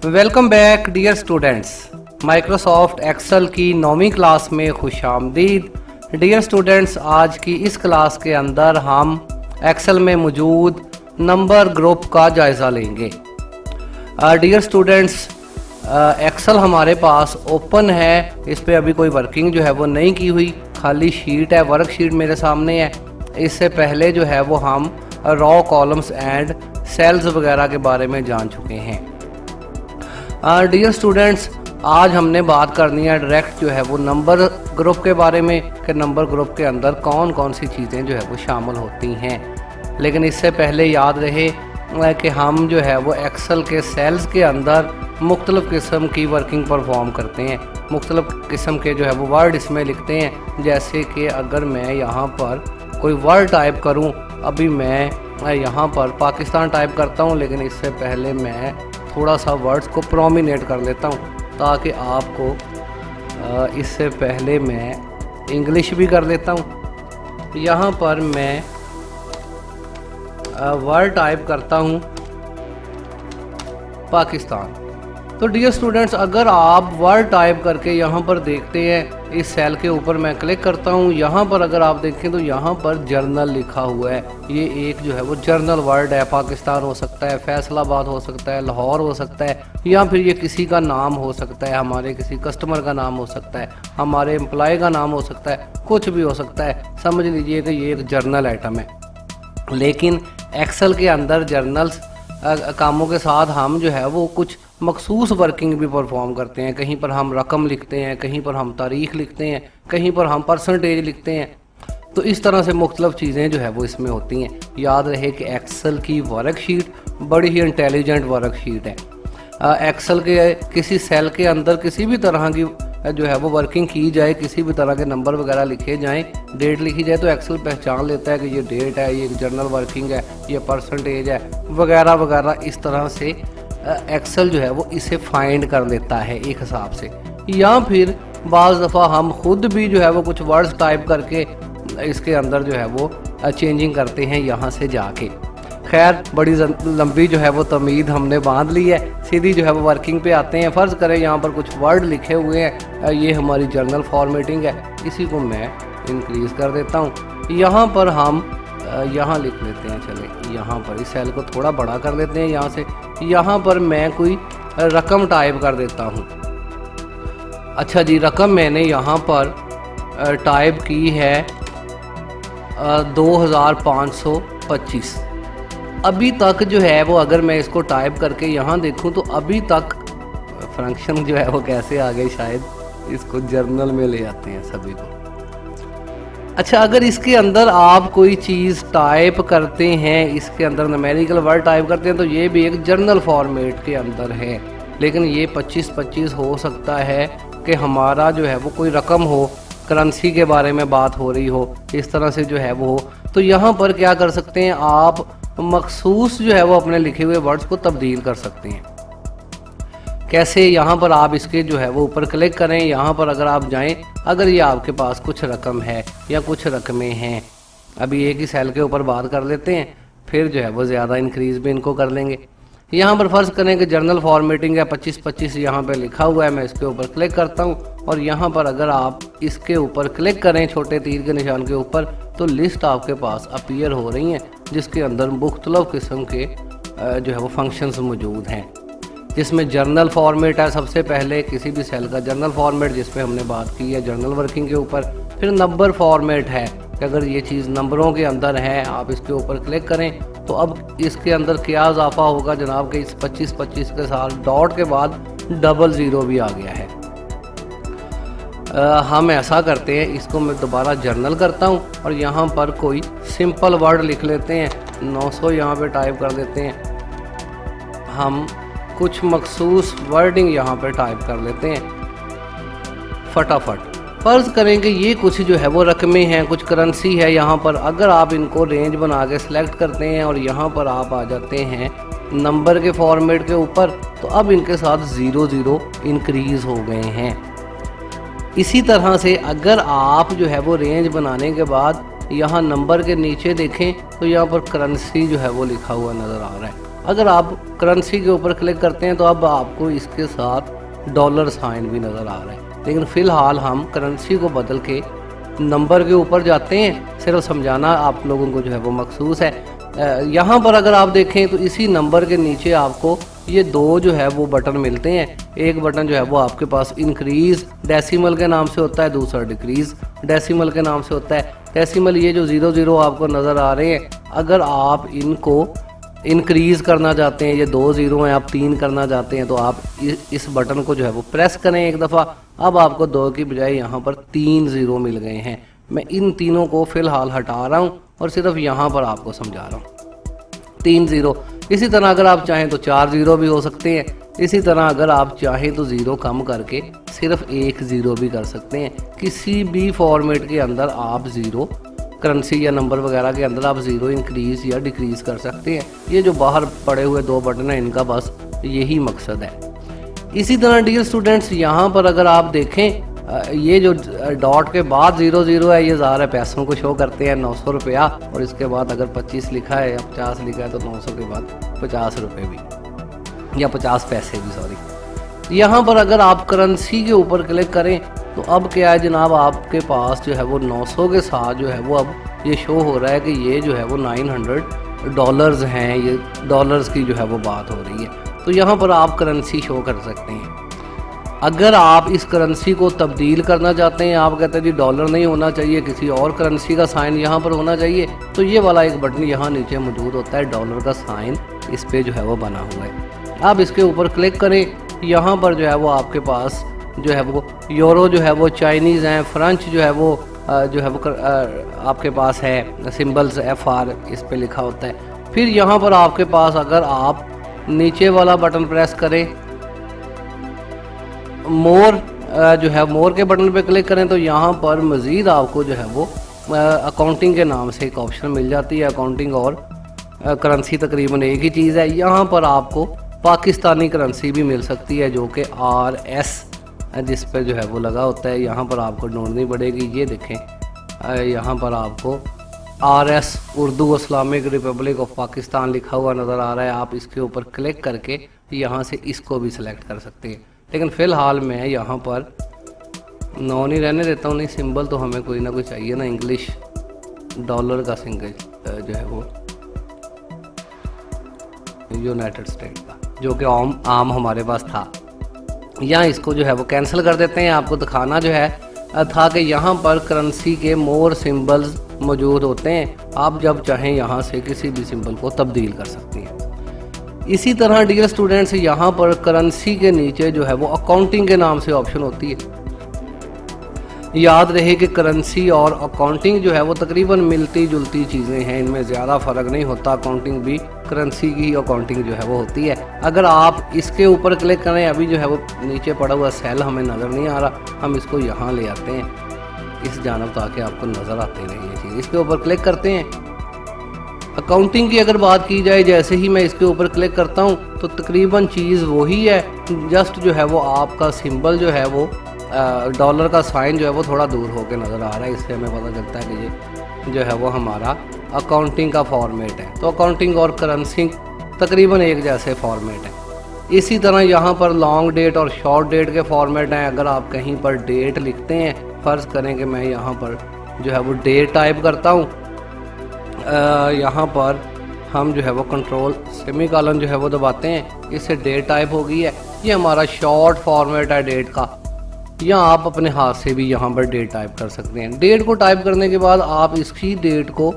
Welcome back dear students. Microsoft Excel की 9वीं class में खुशामदीद। डियर स्टूडेंट्स, आज की इस क्लास के अंदर हम एक्सेल में मौजूद नंबर ग्रुप का जायज़ा लेंगे। डियर स्टूडेंट्स, एक्सेल हमारे पास ओपन है, इस पर अभी कोई वर्किंग जो है वो नहीं की हुई, खाली शीट है, वर्कशीट मेरे सामने है। इससे पहले जो है वो हम रॉ कॉलम्स एंड सेल्स वगैरह के बारे में जान चुके हैं। डियर स्टूडेंट्स, आज हमने बात करनी है डायरेक्ट जो है वो नंबर ग्रुप के बारे में कि नंबर ग्रुप के अंदर कौन कौन सी चीज़ें जो है वो शामिल होती हैं। लेकिन इससे पहले याद रहे कि हम जो है वो एक्सेल के सेल्स के अंदर मुख्तलिफ़ किस्म की वर्किंग परफॉर्म करते हैं, मुख्तलिफ़ किस्म के जो है वो वर्ड इसमें लिखते हैं। जैसे कि अगर मैं यहाँ पर कोई वर्ड टाइप करूँ, अभी मैं यहाँ पर पाकिस्तान टाइप करता हूँ, लेकिन इससे पहले मैं थोड़ा सा वर्ड्स को प्रोमिनेट कर लेता हूँ ताकि आपको इससे पहले मैं इंग्लिश भी कर लेता हूँ। यहाँ पर मैं वर्ड टाइप करता हूँ पाकिस्तान। तो डियर स्टूडेंट्स, अगर आप वर्ड टाइप करके यहाँ पर देखते हैं, इस सेल के ऊपर मैं क्लिक करता हूँ, यहाँ पर अगर आप देखें तो यहाँ पर जर्नल लिखा हुआ है। ये एक जो है वो जर्नल वर्ड है। पाकिस्तान हो सकता है, फैसलाबाद हो सकता है, लाहौर हो सकता है, या फिर ये किसी का नाम हो सकता है, हमारे किसी कस्टमर का नाम हो सकता है, हमारे एम्प्लॉय का नाम हो सकता है, कुछ भी हो सकता है। समझ लीजिए कि ये एक जर्नल आइटम है। लेकिन एक्सेल के अंदर जर्नल्स कामों के साथ हम जो है वो कुछ मखसूस वर्किंग भी परफॉर्म करते हैं। कहीं पर हम रकम लिखते हैं, कहीं पर हम तारीख लिखते हैं, कहीं पर हम परसेंटेज लिखते हैं। तो इस तरह से मुख्तलिफ चीज़ें जो है वो इसमें होती हैं। याद रहे कि एक्सेल की वर्कशीट बड़ी ही इंटेलिजेंट वर्कशीट है। एक्सेल के किसी सेल के अंदर किसी भी तरह की जो है वो वर्किंग की जाए, किसी भी तरह के नंबर वगैरह लिखे जाएं, डेट लिखी जाए, तो एक्सेल पहचान लेता है कि ये डेट है, ये जर्नल वर्किंग है, ये परसेंटेज है, वगैरह वगैरह। इस तरह से एक्सेल जो है वो इसे फाइंड कर लेता है एक हिसाब से। या फिर बाज़ दफ़ा हम खुद भी जो है वो कुछ वर्ड्स टाइप करके इसके अंदर जो है वो चेंजिंग करते हैं यहाँ से जाके। खैर, बड़ी लंबी जो है वो तमीद हमने बांध ली है, सीधी जो है वो वर्किंग पे आते हैं। फ़र्ज़ करें यहाँ पर कुछ वर्ड लिखे हुए हैं, ये हमारी जर्नल फॉर्मेटिंग है, इसी को मैं इंक्रीज़ कर देता हूँ। यहाँ पर हम यहाँ लिख लेते हैं, चले यहाँ पर इस सेल को थोड़ा बड़ा कर देते हैं। यहाँ से यहाँ पर मैं कोई रकम टाइप कर देता हूँ। अच्छा जी, रकम मैंने यहाँ पर टाइप की है 2525। अभी तक जो है वो अगर मैं इसको टाइप करके यहाँ देखूँ तो अभी तक फंक्शन जो है वो कैसे आ गई, शायद इसको जर्नल में ले आते हैं सभी को। अच्छा, अगर इसके अंदर आप कोई चीज़ टाइप करते हैं, इसके अंदर न्यूमेरिकल वर्ड टाइप करते हैं, तो ये भी एक जर्नल फॉर्मेट के अंदर है। लेकिन ये 2525 हो सकता है कि हमारा जो है वो कोई रकम हो, करेंसी के बारे में बात हो रही हो, इस तरह से जो है वो हो। तो यहाँ पर क्या कर सकते हैं, आप मखसूस जो है वो अपने लिखे हुए वर्ड्स को तब्दील कर सकते हैं। कैसे? यहाँ पर आप इसके जो है वो ऊपर क्लिक करें, यहाँ पर अगर आप जाएं, अगर ये आपके पास कुछ रकम है या कुछ रकमें हैं, अभी एक ही सेल के ऊपर बात कर लेते हैं, फिर जो है वो ज़्यादा इंक्रीज़ भी इनको कर लेंगे। यहाँ पर फ़र्ज़ करें कि जर्नल फॉर्मेटिंग है, 2525 यहाँ पर लिखा हुआ है, मैं इसके ऊपर क्लिक करता हूँ और यहाँ पर अगर आप इसके ऊपर क्लिक करें छोटे तीर के निशान के ऊपर, तो लिस्ट आपके पास अपीयर हो रही हैं जिसके अंदर मुख्तलिफ़ किस्म के जो है वो फंक्शंस मौजूद हैं। जिसमें जर्नल फॉर्मेट है, सबसे पहले किसी भी सेल का जर्नल फॉर्मेट जिस पे हमने बात की है जर्नल वर्किंग के ऊपर। फिर नंबर फॉर्मेट है कि अगर ये चीज़ नंबरों के अंदर है, आप इसके ऊपर क्लिक करें तो अब इसके अंदर क्या इजाफा होगा जनाब के इस 2525 के साथ डॉट के बाद 00 भी आ गया है। हम ऐसा करते हैं, इसको मैं दोबारा जर्नल करता हूँ और यहाँ पर कोई सिंपल वर्ड लिख लेते हैं, 900 यहाँ पे टाइप कर देते हैं। हम कुछ मखसूस वर्डिंग यहाँ पे टाइप कर लेते हैं फटाफट। फ़र्ज़ करें कि ये कुछ जो है वो रकमें हैं, कुछ करेंसी है। यहाँ पर अगर आप इनको रेंज बना के सिलेक्ट करते हैं और यहाँ पर आप आ जाते हैं नंबर के फॉर्मेट के ऊपर, तो अब इनके साथ 00 इंक्रीज़ हो गए हैं। इसी तरह से अगर आप जो है वो रेंज बनाने के बाद यहाँ नंबर के नीचे देखें तो यहाँ पर करेंसी जो है वो लिखा हुआ नज़र आ रहा है। अगर आप करेंसी के ऊपर क्लिक करते हैं तो अब आपको इसके साथ डॉलर साइन भी नज़र आ रहा है, लेकिन फ़िलहाल हम करेंसी को बदल के नंबर के ऊपर जाते हैं। सिर्फ समझाना आप लोगों को जो है वो मखसूस है। यहाँ पर अगर आप देखें तो इसी नंबर के नीचे आपको ये दो जो है वो बटन मिलते हैं। एक बटन जो है वो आपके पास इंक्रीज़ डेसिमल के नाम से होता है, दूसरा डिक्रीज़ डेसिमल के नाम से होता है। डेसिमल ये जो 00 आपको नज़र आ रहे हैं, अगर आप इनको इंक्रीज़ करना चाहते हैं, ये 2 0 हैं, आप 3 करना चाहते हैं, तो आप इस बटन को जो है वो प्रेस करें एक दफ़ा। अब आपको 2 की बजाय यहाँ पर 3 0 मिल गए हैं। मैं इन तीनों को फ़िलहाल हटा रहा हूँ और सिर्फ यहाँ पर आपको समझा रहा हूँ 3 0। इसी तरह अगर आप चाहें तो 4 0 भी हो सकते हैं। इसी तरह अगर आप चाहें तो 0 कम करके सिर्फ 1 0 भी कर सकते हैं। किसी भी फॉर्मेट के अंदर आप 0 करेंसी या नंबर वगैरह के अंदर आप 0 इंक्रीज़ या डिक्रीज़ कर सकते हैं। ये जो बाहर पड़े हुए 2 बटन हैं, इनका बस यही मकसद है। इसी तरह डियर स्टूडेंट्स, यहाँ पर अगर आप देखें, ये जो डॉट के बाद 00 है, ये ज़ाहिर है पैसों को शो करते हैं, 900 रुपया, और इसके बाद अगर 25 लिखा है या 50 लिखा है तो 900 के बाद 50 रुपये भी, या 50 पैसे भी, सॉरी। यहाँ पर अगर आप करेंसी के ऊपर क्लिक करें तो अब क्या है जनाब, आपके पास जो है वो 900 के साथ जो है वो अब ये शो हो रहा है कि ये जो है वो 900 डॉलर्स हैं। ये डॉलर्स की जो है वो बात हो रही है। तो यहाँ पर आप करेंसी शो कर सकते हैं। अगर आप इस करेंसी को तब्दील करना चाहते हैं, आप कहते हैं जी डॉलर नहीं होना चाहिए, किसी और करेंसी का साइन यहाँ पर होना चाहिए, तो ये वाला एक बटन यहाँ नीचे मौजूद होता है, डॉलर का साइन इस पर जो है वो बना हुआ है। आप इसके ऊपर क्लिक करें, यहाँ पर जो है वो आपके पास जो है वो यूरो जो है वो चाइनीज़ हैं, फ्रेंच जो है वो आपके पास है, सिंबल्स FR इस पे लिखा होता है। फिर यहाँ पर आपके पास अगर आप नीचे वाला बटन प्रेस करें, मोर जो है मोर के बटन पे क्लिक करें, तो यहाँ पर मज़ीद आपको जो है वो अकाउंटिंग के नाम से एक ऑप्शन मिल जाती है। अकाउंटिंग और करेंसी तकरीबन एक ही चीज़ है। यहाँ पर आपको पाकिस्तानी करेंसी भी मिल सकती है जो कि RS जिस पर जो है वो लगा होता है, यहाँ पर आपको ढूंढनी पड़ेगी। ये देखें, यहाँ पर आपको RS Urdu Islamic Republic of Pakistan लिखा हुआ नज़र आ रहा है। आप इसके ऊपर क्लिक करके यहाँ से इसको भी सिलेक्ट कर सकते हैं, लेकिन फ़िलहाल मैं यहाँ पर नॉन ही रहने देता हूँ। नहीं, सिंबल तो हमें कोई ना कोई चाहिए ना। इंग्लिश डॉलर का सिंगल जो है वो यूनाइटेड स्टेट का, जो कि आम हमारे पास था, यहाँ इसको जो है वो कैंसिल कर देते हैं। आपको दिखाना जो है था कि यहाँ पर करेंसी के मोर सिंबल्स मौजूद होते हैं। आप जब चाहें यहाँ से किसी भी सिंबल को तब्दील कर सकते हैं। इसी तरह डियर स्टूडेंट्स, यहाँ पर करेंसी के नीचे जो है वो अकाउंटिंग के नाम से ऑप्शन होती है। याद रहे कि करेंसी और अकाउंटिंग जो है वो तकरीबन मिलती जुलती चीज़ें हैं, इनमें ज़्यादा फ़र्क नहीं होता। अकाउंटिंग भी करेंसी की अकाउंटिंग जो है वो होती है। अगर आप इसके ऊपर क्लिक करें, अभी जो है वो नीचे पड़ा हुआ सेल हमें नज़र नहीं आ रहा, हम इसको यहाँ ले आते हैं इस जानब ताकि आपको नज़र आते रहे ये चीज़। इसके ऊपर क्लिक करते हैं। अकाउंटिंग की अगर बात की जाए, जैसे ही मैं इसके ऊपर क्लिक करता हूँ तो तकरीबन चीज़ वही है, जस्ट जो है वो आपका सिंबल जो है वो डॉलर का साइन जो है वो थोड़ा दूर होकर नज़र आ रहा है। इससे हमें पता चलता है कि ये जो है वो हमारा अकाउंटिंग का फॉर्मेट है। तो अकाउंटिंग और करेंसी तकरीबन एक जैसे फॉर्मेट है। इसी तरह यहाँ पर लॉन्ग डेट और शॉर्ट डेट के फॉर्मेट हैं। अगर आप कहीं पर डेट लिखते हैं, फ़र्ज़ करें कि मैं यहाँ पर जो है वो डेट टाइप करता हूँ, यहाँ पर हम जो है वो कंट्रोल सेमीकोलन जो है वो दबाते हैं, इससे डेट टाइप हो गई है। ये हमारा शॉर्ट फॉर्मेट है डेट का। या आप अपने हाथ से भी यहाँ पर डेट टाइप कर सकते हैं। डेट को टाइप करने के बाद आप इसकी डेट को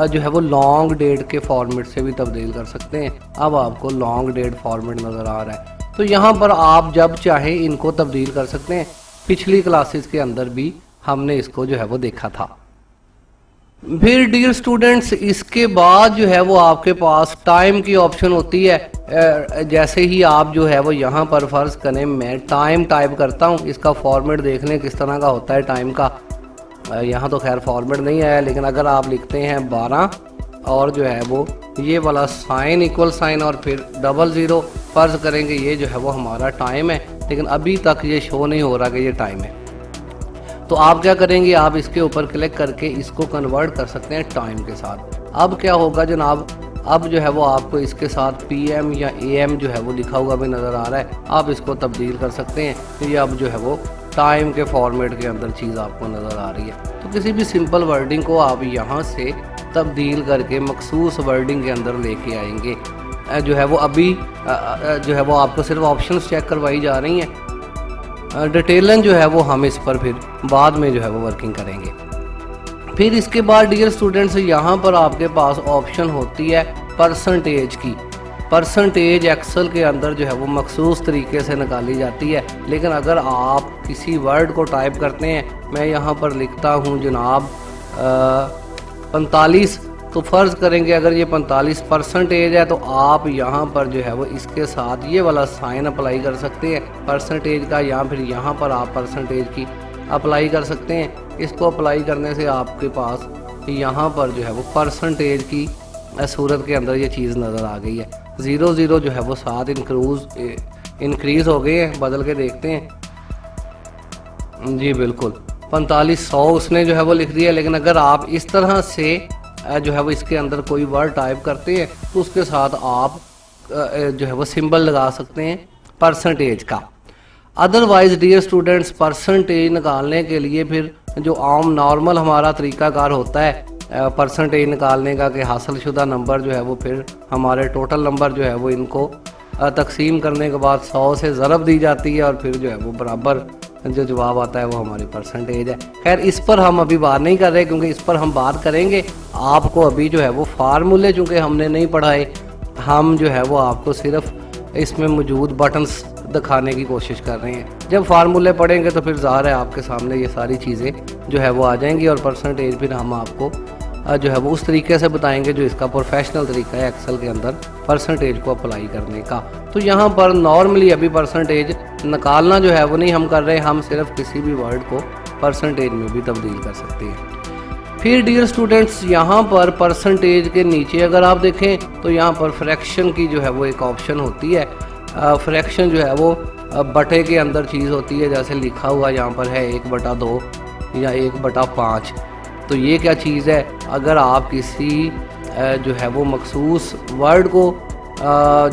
जो है वो लॉन्ग डेट के फॉर्मेट से भी तब्दील कर सकते हैं। अब आपको लॉन्ग डेट फॉर्मेट नज़र आ रहा है, तो यहाँ पर आप जब चाहें इनको तब्दील कर सकते हैं। पिछली क्लासेस के अंदर भी हमने इसको जो है वो देखा था। फिर डियर स्टूडेंट्स, इसके बाद जो है वो आपके पास टाइम की ऑप्शन होती है। जैसे ही आप जो है वो यहाँ पर फ़र्ज़ करें मैं टाइम टाइप करता हूँ, इसका फॉर्मेट देख लें किस तरह का होता है टाइम का। यहाँ तो खैर फॉर्मेट नहीं आया, लेकिन अगर आप लिखते हैं 12 और जो है वो ये वाला साइन इक्वल साइन और फिर 00, फ़र्ज़ करेंगे ये जो है वो हमारा टाइम है, लेकिन अभी तक ये शो नहीं हो रहा कि ये टाइम है। तो आप क्या करेंगे, आप इसके ऊपर क्लिक करके इसको कन्वर्ट कर सकते हैं टाइम के साथ। अब क्या होगा जनाब, अब जो है वो आपको इसके साथ PM या AM जो है वो लिखा हुआ भी नज़र आ रहा है, आप इसको तब्दील कर सकते हैं। तो ये अब जो है वो टाइम के फॉर्मेट के अंदर चीज़ आपको नज़र आ रही है। तो किसी भी सिंपल वर्डिंग को आप यहाँ से तब्दील करके मखसूस वर्डिंग के अंदर लेके आएंगे। जो है वो अभी जो है वो आपको सिर्फ ऑप्शंस चेक करवाई जा रही हैं। डिटेलन जो है वो हम इस पर फिर बाद में जो है वो वर्किंग करेंगे। फिर इसके बाद डियर स्टूडेंट्स, यहाँ पर आपके पास ऑप्शन होती है परसेंटेज की। परसेंटेज एक्सेल के अंदर जो है वो मखसूस तरीके से निकाली जाती है। लेकिन अगर आप किसी वर्ड को टाइप करते हैं, मैं यहाँ पर लिखता हूँ जनाब 45, तो फ़र्ज़ करेंगे अगर ये 45% है तो आप यहाँ पर जो है वो इसके साथ ये वाला साइन अप्लाई कर सकते हैं परसेंटेज का, या फिर यहाँ पर आप परसेंटेज की अप्लाई कर सकते हैं। इसको अप्लाई करने से आपके पास यहाँ पर जो है वो परसेंटेज की सूरत के अंदर ये चीज़ नज़र आ गई है। 0 जो है वो 7 इंक्रीज़ हो गए हैं। बदल के देखते हैं जी, बिल्कुल 4500 उसने जो है वो लिख दिया। लेकिन अगर आप इस तरह से जो है वो इसके अंदर कोई वर्ड टाइप करते हैं तो उसके साथ आप जो है वो सिंबल लगा सकते हैं परसेंटेज का। अदरवाइज़ डियर स्टूडेंट्स, परसेंटेज निकालने के लिए फिर जो आम नॉर्मल हमारा तरीकाकार होता है परसेंटेज निकालने का कि हासिलशुदा नंबर जो है वो फिर हमारे टोटल नंबर जो है वो इनको तकसीम करने के बाद 100 से ज़रब दी जाती है और फिर जो है वो बराबर जो जवाब आता है वो हमारी परसेंटेज है। खैर इस पर हम अभी बात नहीं कर रहे, क्योंकि इस पर हम बात करेंगे। आपको अभी जो है वो फार्मूले चूँकि हमने नहीं पढ़ाए, हम जो है वो आपको सिर्फ इसमें मौजूद बटन्स दिखाने की कोशिश कर रहे हैं। जब फार्मूले पढ़ेंगे तो फिर ज़ाहिर है आपके सामने ये सारी चीज़ें जो है वो आ जाएंगी और परसेंटेज फिर हम आपको जो है वो उस तरीके से बताएंगे जो इसका प्रोफेशनल तरीका है एक्सेल के अंदर परसेंटेज को अप्लाई करने का। तो यहाँ पर नॉर्मली अभी परसेंटेज निकालना जो है वो नहीं हम कर रहे, हम सिर्फ किसी भी वर्ड को परसेंटेज में भी तब्दील कर सकते हैं। फिर डियर स्टूडेंट्स, यहाँ पर परसेंटेज के नीचे अगर आप देखें तो यहाँ पर फ्रैक्शन की जो है वो एक ऑप्शन होती है। फ्रैक्शन जो है वो बटे के अंदर चीज़ होती है, जैसे लिखा हुआ यहाँ पर है 1/2 या 1/5। तो ये क्या चीज़ है? अगर आप किसी जो है वो मखसूस वर्ड को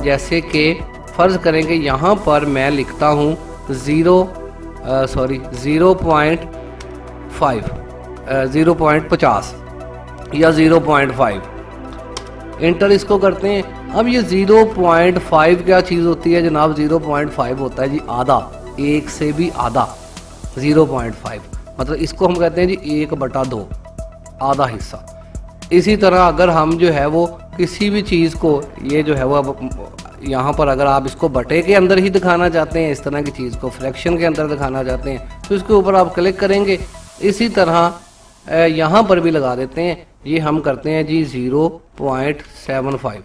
जैसे कि फ़र्ज़ करेंगे यहाँ पर मैं लिखता हूँ 0.50 या 0.5, इंटर इसको करते हैं। अब ये 0.5 क्या चीज़ होती है जनाब? 0.5 होता है जी आधा, एक से भी आधा। 0.5 मतलब इसको हम कहते हैं जी 1/2, आधा हिस्सा। इसी तरह अगर हम जो है वो किसी भी चीज़ को, ये जो है वो अब यहाँ पर अगर आप इसको बटे के अंदर ही दिखाना चाहते हैं, इस तरह की चीज़ को फ्रैक्शन के अंदर दिखाना चाहते हैं, तो इसके ऊपर आप क्लिक करेंगे। इसी तरह यहाँ पर भी लगा देते हैं, ये हम करते हैं जी 0.75,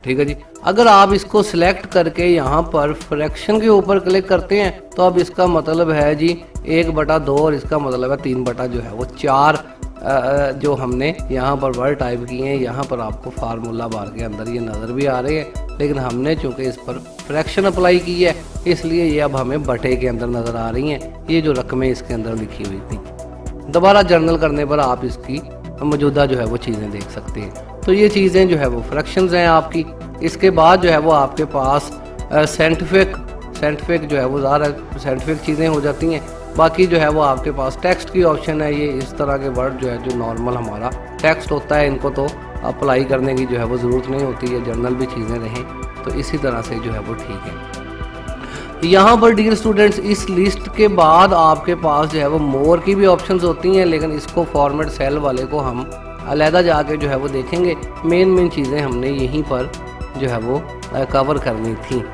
ठीक है जी। अगर आप इसको सिलेक्ट करके यहाँ पर फ्रैक्शन के ऊपर क्लिक करते हैं तो अब इसका मतलब है जी 1/2 और इसका मतलब है 3/4 जो हमने यहाँ पर वर्ड टाइप किए हैं। यहाँ पर आपको फार्मूला बार के अंदर ये नज़र भी आ रहे हैं, लेकिन हमने चूँकि इस पर फ्रैक्शन अप्लाई की है इसलिए ये अब हमें बटे के अंदर नज़र आ रही हैं, ये जो रकमें इसके अंदर लिखी हुई थी। दोबारा जर्नल करने पर आप इसकी मौजूदा जो है वो चीज़ें देख सकते हैं। तो ये चीज़ें जो है वो फ्रैक्शंस हैं आपकी। इसके बाद जो है वो आपके पास साइंटिफिक जो है वो ज़्यादा साइंटिफिक चीज़ें हो जाती हैं। बाकी जो है वो आपके पास टेक्स्ट की ऑप्शन है। ये इस तरह के वर्ड जो है जो नॉर्मल हमारा टेक्स्ट होता है, इनको तो अप्लाई करने की जो है वो ज़रूरत नहीं होती है, जर्नल भी चीज़ें रहें तो इसी तरह से जो है वो ठीक है। यहाँ पर डियर स्टूडेंट्स, इस लिस्ट के बाद आपके पास जो है वो मोर की भी ऑप्शंस होती हैं, लेकिन इसको फॉर्मेट सेल वाले को हम अलहदा जाके जो है वो देखेंगे। मेन चीज़ें हमने यहीं पर जो है वो कवर करनी थी।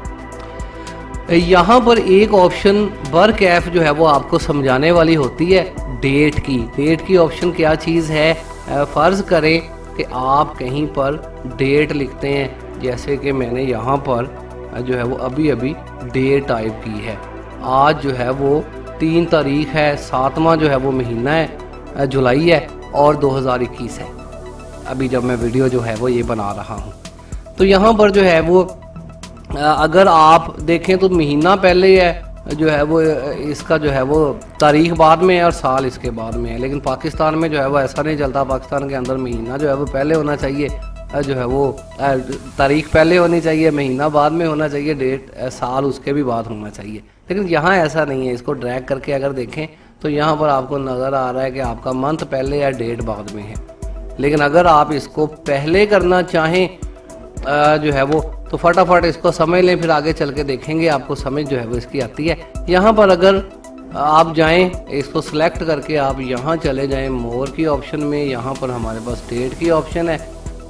यहाँ पर एक ऑप्शन वर्क एफ जो है वो आपको समझाने वाली होती है डेट की। डेट की ऑप्शन क्या चीज़ है? फ़र्ज़ करें कि आप कहीं पर डेट लिखते हैं, जैसे कि मैंने यहाँ पर जो है वो अभी डेट टाइप की है। आज जो है वो 3 तारीख है, 7वां जो है वो महीना है, जुलाई है और 2021 है, अभी जब मैं वीडियो जो है वो ये बना रहा हूँ। तो यहाँ पर जो है वो अगर आप देखें तो महीना पहले है, जो है वो इसका जो है वो तारीख बाद में है और साल इसके बाद में है। लेकिन पाकिस्तान में जो है वो ऐसा नहीं चलता। पाकिस्तान के अंदर महीना जो है वो पहले होना चाहिए, जो है वो तारीख पहले होनी चाहिए, महीना बाद में होना चाहिए, डेट साल उसके भी बाद होना चाहिए। लेकिन यहाँ ऐसा नहीं है। इसको ड्रैग करके अगर देखें तो यहाँ पर आपको नज़र आ रहा है कि आपका मंथ पहले या डेट बाद में है। लेकिन अगर आप इसको पहले करना चाहें जो है वो, तो फटाफट इसको समझ लें, फिर आगे चल के देखेंगे आपको समझ जो है वो इसकी आती है। यहाँ पर अगर आप जाएं, इसको सिलेक्ट करके आप यहाँ चले जाएं मोर की ऑप्शन में, यहाँ पर हमारे पास डेट की ऑप्शन है।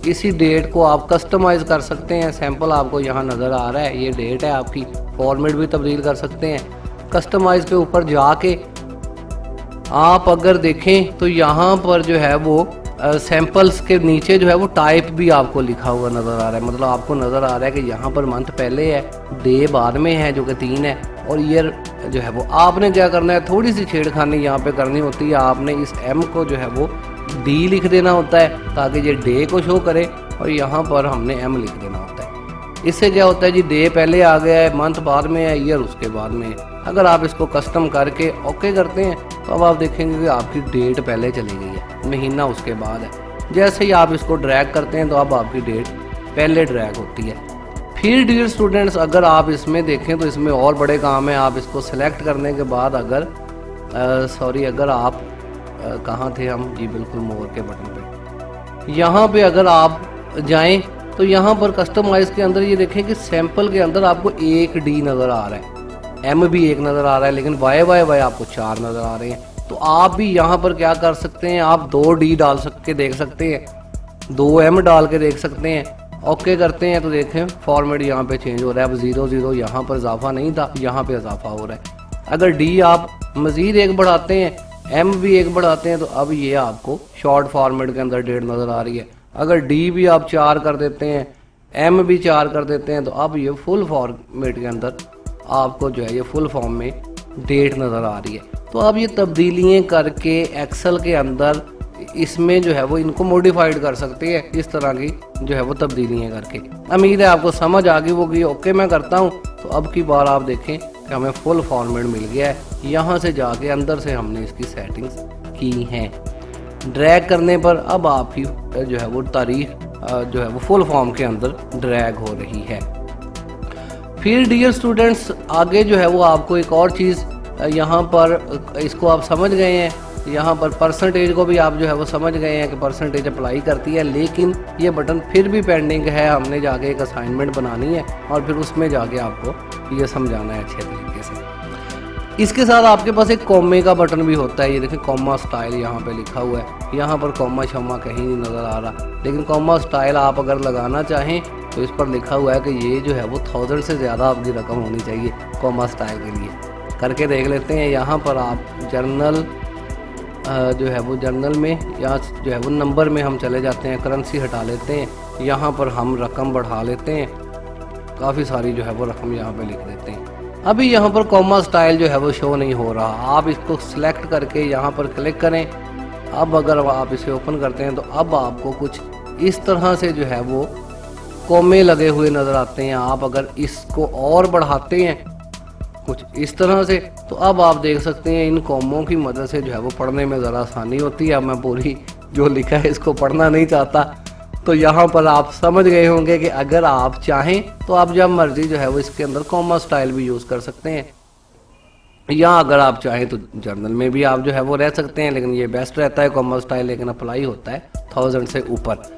इसी डेट को आप कस्टमाइज़ कर सकते हैं। सैंपल आपको यहाँ नज़र आ रहा है, ये डेट है आपकी, फॉर्मेट भी तब्दील कर सकते हैं। कस्टमाइज़ के ऊपर जाके आप अगर देखें तो यहाँ पर जो है वो सैंपल्स के नीचे जो है वो टाइप भी आपको लिखा हुआ नज़र आ रहा है। मतलब आपको नज़र आ रहा है कि यहाँ पर मंथ पहले है, डे बाद में है जो कि 3 है, और ईयर जो है वो। आपने क्या करना है, थोड़ी सी छेड़खानी यहाँ पे करनी होती है। आपने इस एम को जो है वो डी लिख देना होता है ताकि ये डे को शो करे, और यहाँ पर हमने एम लिख देना होता है। इससे क्या होता है जी, डे पहले आ गया है, मंथ बाद में है, ईयर उसके बाद में है। अगर आप इसको कस्टम करके ओके करते हैं तो अब आप देखेंगे कि आपकी डेट पहले चली गई है, महीना उसके बाद है। जैसे ही आप इसको ड्रैग करते हैं तो अब आपकी डेट पहले ड्रैग होती है। फिर डियर स्टूडेंट्स, अगर आप इसमें देखें तो इसमें और बड़े काम है। आप इसको सेलेक्ट करने के बाद अगर अगर आप कहाँ थे हम जी, बिल्कुल मोर के बटन पे, यहाँ पे अगर आप जाएं तो यहाँ पर कस्टमाइज के अंदर ये देखें कि सैंपल के अंदर आपको एक डी नज़र आ रहा है, एम भी एक नज़र आ रहा है, लेकिन वाई आपको 4 नज़र आ रहे हैं। तो आप भी यहाँ पर क्या कर सकते हैं, आप 2 डी डाल के देख सकते हैं, 2 एम डाल के देख सकते हैं। ओके करते हैं तो देखें फॉर्मेट यहाँ पे चेंज हो रहा है। अब 00 यहाँ पर इजाफा नहीं था, यहाँ पे इजाफा हो रहा है। अगर डी आप मज़ीद एक बढ़ाते हैं, एम भी एक बढ़ाते हैं, तो अब ये आपको शॉर्ट फॉर्मेट के अंदर डेट नज़र आ रही है। अगर डी भी आप 4 कर देते हैं, एम भी 4 कर देते हैं, तो अब ये फुल फॉर्मेट के अंदर आपको जो है ये फुल फॉर्म में डेट नज़र आ रही है। तो अब ये तब्दीलियाँ करके एक्सेल के अंदर इसमें जो है वो इनको मॉडिफाइड कर सकते हैं, इस तरह की जो है वो तब्दीलियाँ करके। उम्मीद है आपको समझ आ गई होगी। ओके मैं करता हूँ तो अब की बार आप देखें कि हमें फुल फॉर्मेट मिल गया है। यहाँ से जाके अंदर से हमने इसकी सेटिंग्स की हैं। ड्रैग करने पर अब आपकी जो है वो तारीख जो है वो फुल फॉर्म के अंदर ड्रैग हो रही है। फिर डियर स्टूडेंट्स, आगे जो है वो आपको एक और चीज़ यहाँ पर, इसको आप समझ गए हैं, यहाँ पर परसेंटेज को भी आप जो है वो समझ गए हैं कि परसेंटेज अप्लाई करती है। लेकिन ये बटन फिर भी पेंडिंग है, हमने जाके एक असाइनमेंट बनानी है और फिर उसमें जाके आपको ये समझाना है अच्छे तरीके से। इसके साथ आपके पास एक कॉमे का बटन भी होता है। ये देखें कॉमा स्टाइल यहाँ पे लिखा हुआ है, यहाँ पर कॉमा शमा कहीं नहीं नज़र आ रहा। लेकिन कॉमा स्टाइल आप अगर लगाना चाहें तो इस पर लिखा हुआ है कि ये जो है वो 1000 से ज़्यादा आपकी रकम होनी चाहिए कॉमा स्टाइल के लिए। करके देख लेते हैं। यहाँ पर आप जर्नल जो है वो जर्नल में, यहाँ जो है वो नंबर में हम चले जाते हैं, करेंसी हटा लेते हैं, यहाँ पर हम रकम बढ़ा लेते हैं, काफ़ी सारी जो है वो रकम यहाँ पे लिख देते हैं। अभी यहाँ पर कॉमा स्टाइल जो है वो शो नहीं हो रहा। आप इसको सिलेक्ट करके यहाँ पर क्लिक करें। अब अगर आप इसे ओपन करते हैं तो अब आपको कुछ इस तरह से जो है वो कॉमे लगे हुए नज़र आते हैं। आप अगर इसको और बढ़ाते हैं कुछ इस तरह से, तो अब आप देख सकते हैं इन कॉमों की मदद से जो है वो पढ़ने में ज़रा आसानी होती है। अब मैं पूरी जो लिखा है इसको पढ़ना नहीं चाहता, तो यहाँ पर आप समझ गए होंगे कि अगर आप चाहें तो आप जब मर्जी जो है वो इसके अंदर कॉमा स्टाइल भी यूज़ कर सकते हैं, या अगर आप चाहें तो जर्नल में भी आप जो है वो रह सकते हैं। लेकिन ये बेस्ट रहता है कॉमा स्टाइल, लेकिन अप्लाई होता है 1000 से ऊपर।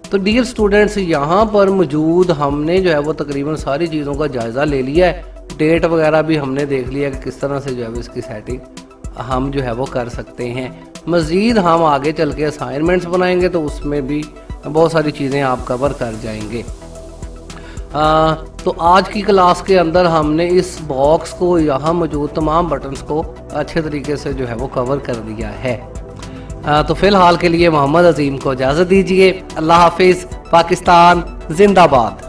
तो डियर स्टूडेंट्स, यहाँ पर मौजूद हमने जो है वो तकरीबन सारी चीज़ों का जायज़ा ले लिया है। डेट वगैरह भी हमने देख लिया कि किस तरह से जो है इसकी सेटिंग हम जो है वो कर सकते हैं। मज़ीद हम आगे चल के असाइनमेंट्स बनाएंगे तो उसमें भी बहुत सारी चीज़ें आप कवर कर जाएंगे। तो आज की क्लास के अंदर हमने इस बॉक्स को, यहाँ मौजूद तमाम बटन्स को अच्छे तरीके से जो है वो कवर कर दिया है। तो फ़िलहाल के लिए मोहम्मद अजीम को इजाज़त दीजिए। अल्लाह हाफिज़। पाकिस्तान जिंदाबाद।